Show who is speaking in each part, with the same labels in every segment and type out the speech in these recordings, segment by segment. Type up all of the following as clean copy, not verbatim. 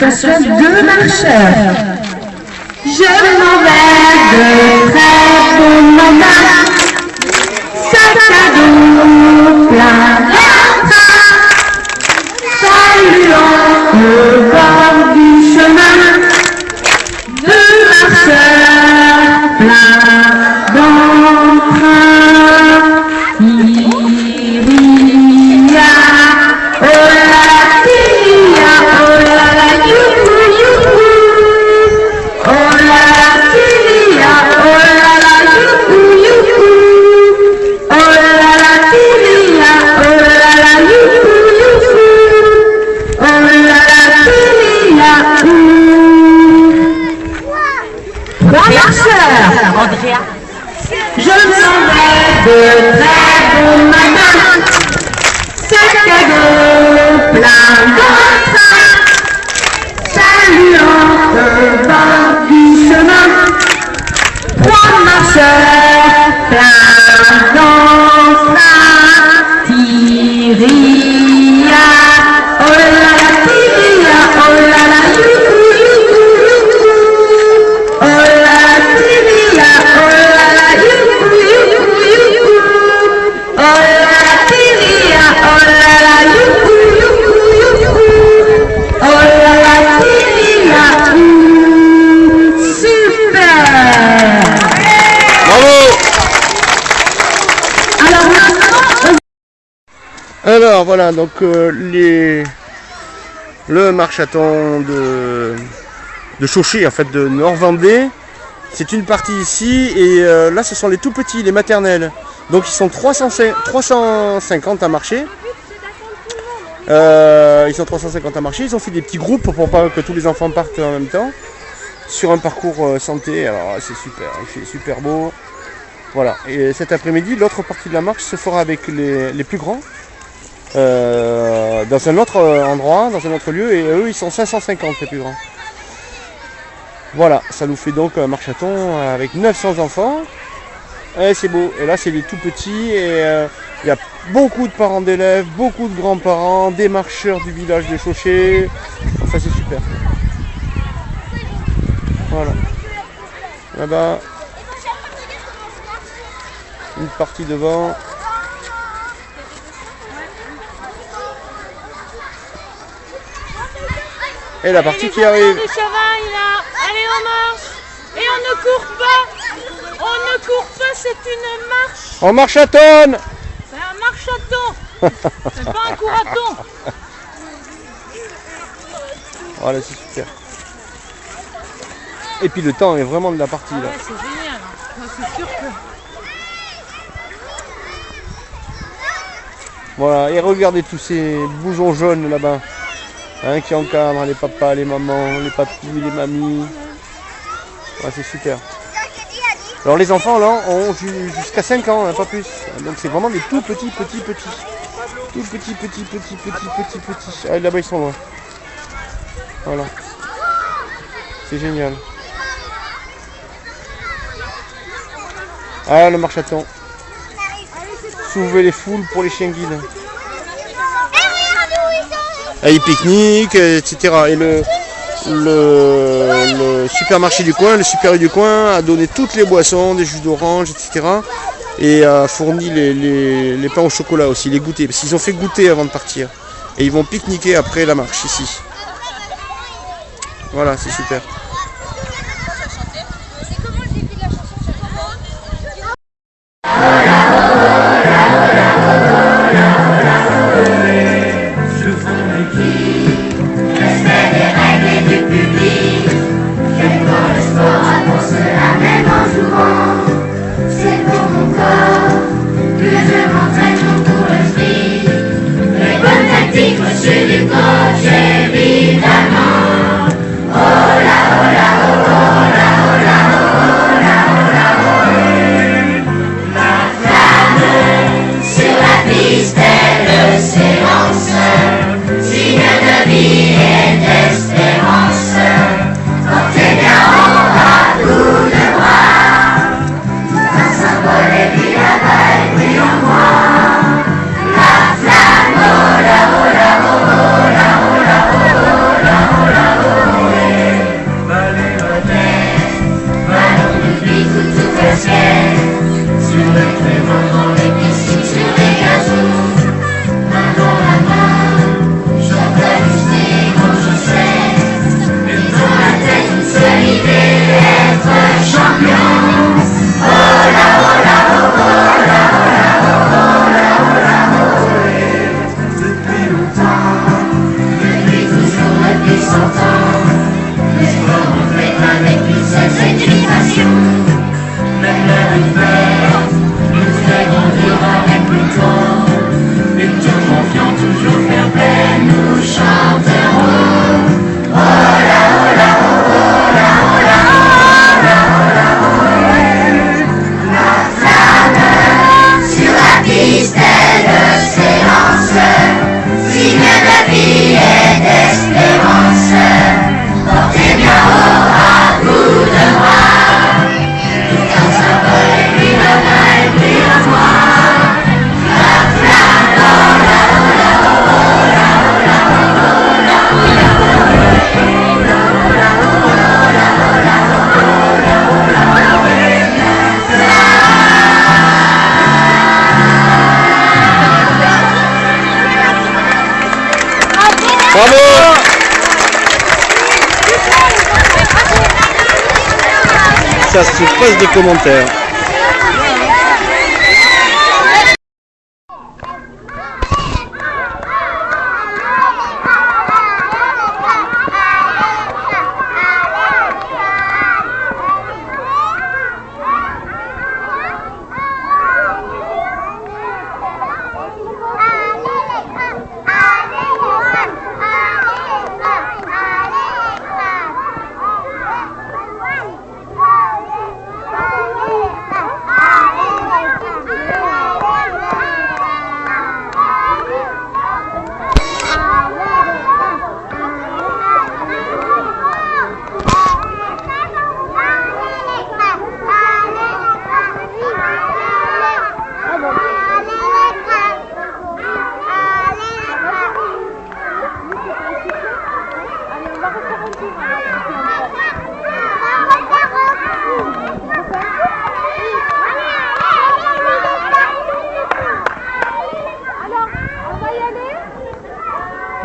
Speaker 1: Attention, deux marcheurs. Je m'en vais de très bon matin. Sac à dos plein d'entrain. Saluant au bord du chemin. Deux marcheurs pleins d'entrain. Iria, oh la la, Iria, oh la la, youhou, youhou. Oh la la, Iria, oh la la, youhou, youhou. Oh la la, Iria, oh la la, youhou, youhou. Oh la la, Iria, trois marcheurs.
Speaker 2: Andrea.
Speaker 1: Je m'en vais de très bon matin. Sac à dos plein d'entrain. Saluant au bord du chemin. Trois marcheurs plein d'entrain. Tiria, oh la la, Tiria, oh la la, youhou, youhou. Oh la la, Tiria, oh la la, youhou, youhou, youhou. Oh la la, Tiria, oh la la, youhou, youhou, youhou. Oh la la, Tiria, super.
Speaker 3: Bravo.
Speaker 1: Alors maintenant,
Speaker 3: Alors voilà, donc le marchathon de Chauchet, en fait, de Nord-Vendée. C'est une partie ici, et là ce sont les tout petits, les maternelles. Donc ils sont 350 à marcher. Ils sont 350 à marcher, ils ont fait des petits groupes pour pas que tous les enfants partent en même temps. Sur un parcours santé, alors c'est super, il fait super beau. Voilà, et cet après-midi, l'autre partie de la marche se fera avec les plus grands. Dans un autre endroit, dans un autre lieu, et eux ils sont 550 les plus grands. Voilà, ça nous fait donc un marchathon avec 900 enfants. Et c'est beau, et là c'est les tout petits, et il y a beaucoup de parents d'élèves, beaucoup de grands-parents, des marcheurs du village de Chauchet. Ça c'est super. Voilà. Là-bas, une partie devant. Et la partie qui arrive.
Speaker 2: Les cheval là, allez on marche. Et on ne court pas. On ne court pas, c'est une marche.
Speaker 3: On marchathonne.
Speaker 2: C'est un marchathon. C'est pas un courathon.
Speaker 3: Voilà, c'est super. Et puis le temps est vraiment de la partie là.
Speaker 2: Ouais, c'est génial. Moi, c'est sûr que...
Speaker 3: Voilà, et regardez tous ces boujons jaunes là-bas. Hein, qui encadrent les papas, les mamans, les papis, les mamies. Ouais, c'est super. Alors les enfants là ont jusqu'à 5 ans, hein, pas plus. Donc c'est vraiment des tout petits. Tout petits. Ah, là-bas ils sont loin. Voilà. C'est génial. Ah, le marchathon. Soulever les foules pour les chiens guides. Et ils pique-niquent, etc. Et le supermarché du coin, le super U du coin a donné toutes les boissons, des jus d'orange, etc. Et a fourni les pains au chocolat aussi, les goûters. Parce qu'ils ont fait goûter avant de partir. Et ils vont pique-niquer après la marche ici. Voilà, c'est super.
Speaker 4: Monsieur du coach, évidemment. Oh là,
Speaker 3: Bravo! Ça se passe de commentaires.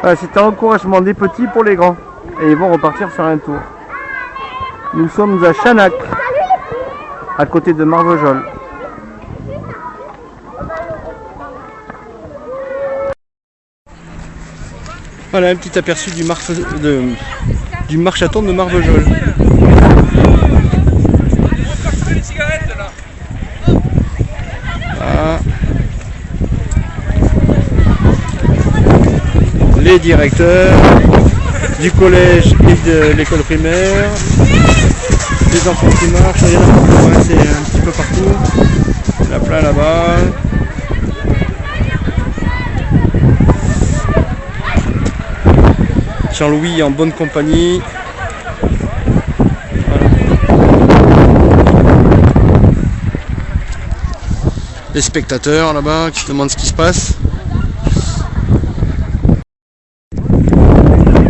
Speaker 3: Voilà, c'est un encouragement des petits pour les grands. Et ils vont repartir faire un tour. Nous sommes à Chanac, à côté de Marvejols. Voilà un petit aperçu du marchaton de Marvejols. Voilà. Les directeurs du collège et de l'école primaire, les enfants qui marchent, il y en a beaucoup, hein, c'est un petit peu partout, il y en a plein là-bas. Jean-Louis en bonne compagnie. Voilà. Les spectateurs là-bas qui se demandent ce qui se passe.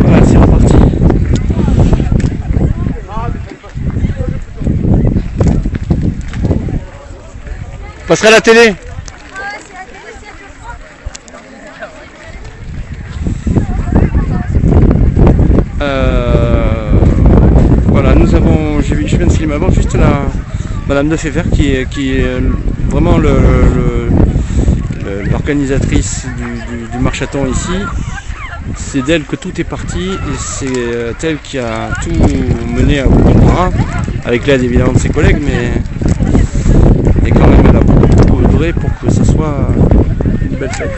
Speaker 3: Voilà, c'est reparti. Je passerai à la télé. Voilà, nous avons, je viens de filmer avant juste la Madame de Févert qui est vraiment l'organisatrice du marchaton ici. C'est d'elle que tout est parti et c'est elle qui a tout mené à bout de bras, avec l'aide évidemment de ses collègues, mais et quand même elle a beaucoup œuvré pour que ce soit une belle fête.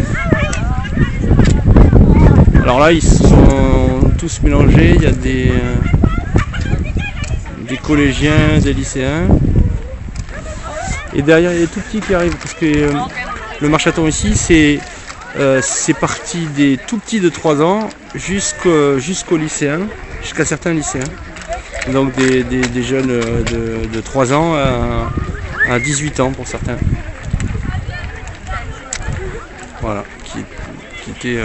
Speaker 3: Alors là ils sont tous mélangés, il y a des collégiens, des lycéens, et derrière il y a des tout petits qui arrivent parce que le marchaton ici c'est parti des tout petits de 3 ans jusqu'aux lycéens, jusqu'à certains lycéens, donc des jeunes de 3 ans à 18 ans pour certains, voilà, qui étaient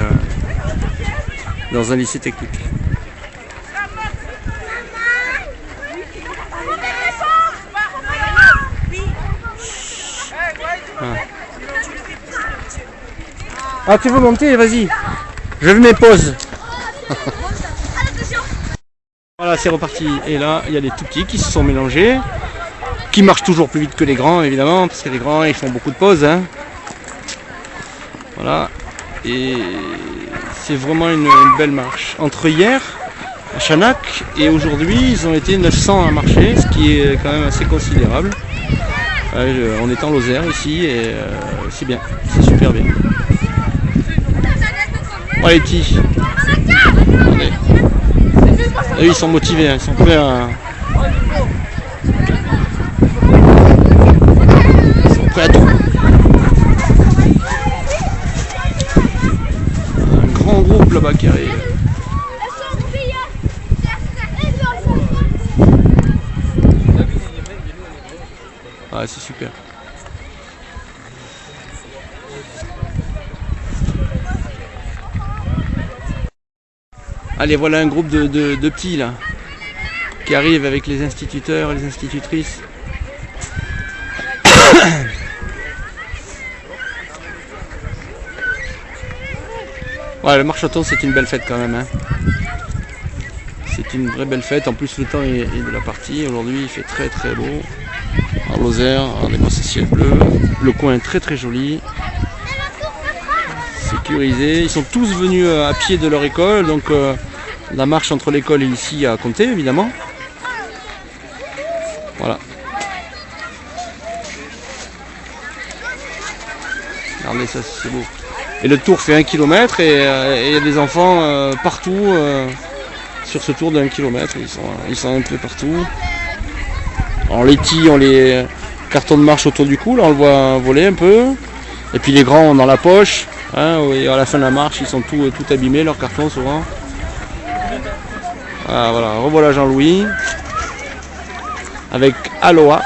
Speaker 3: dans un lycée technique. Ah, tu veux monter? Vas-y. Je mes pauses. Voilà, c'est reparti. Et là, il y a les tout petits qui se sont mélangés, qui marchent toujours plus vite que les grands, évidemment, parce que les grands, ils font beaucoup de pauses, hein. Voilà. Et c'est vraiment une belle marche. Entre hier, à Chanac, et aujourd'hui, ils ont été 900 à marcher, ce qui est quand même assez considérable. On est en Lozère ici, et c'est bien, c'est super bien. Oh les petits, attendez. Et eux, ils sont motivés, hein. Ils sont prêts à... tout. Un grand groupe là-bas qui arrive. Ah, c'est super. Allez, voilà un groupe de petits là qui arrivent avec les instituteurs et les institutrices. Ouais, le marchaton c'est une belle fête quand même. Hein. C'est une vraie belle fête. En plus le temps est de la partie. Aujourd'hui il fait très très beau. En Lozère, regardez-moi ce ciel bleu. Le coin est très très joli. Sécurisé. Ils sont tous venus à pied de leur école. Donc la marche entre l'école et ici à compter évidemment. Voilà. Regardez ça, c'est beau. Et le tour fait 1 km et il y a des enfants partout sur ce tour d'1 km. Ils sont un peu partout. En laiti, on les cartons de marche autour du cou, là on le voit voler un peu. Et puis les grands ont dans la poche. Hein, et à la fin de la marche, ils sont tout abîmés, leurs cartons souvent. Ah, voilà, revoilà Jean-Louis. Avec Aloha.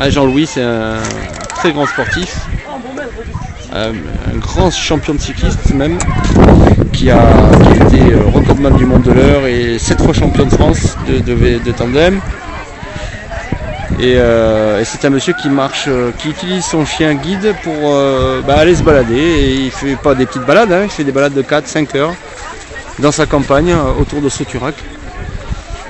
Speaker 3: Ah, Jean-Louis, c'est un très grand sportif. Un grand champion de cycliste même, qui a été recordman du monde de l'heure et 7 fois champion de France de tandem. Et c'est un monsieur qui utilise son chien guide pour aller se balader. Et il fait pas des petites balades, hein, il fait des balades de 4-5 heures dans sa campagne autour de Sauturac.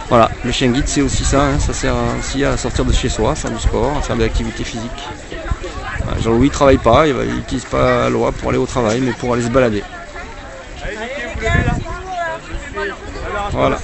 Speaker 3: Voilà, le chien guide c'est aussi ça, hein, ça sert aussi à sortir de chez soi, à faire du sport, à faire de l'activité physique. Jean-Louis ne travaille pas, il n'utilise pas la loi pour aller au travail, mais pour aller se balader. Voilà.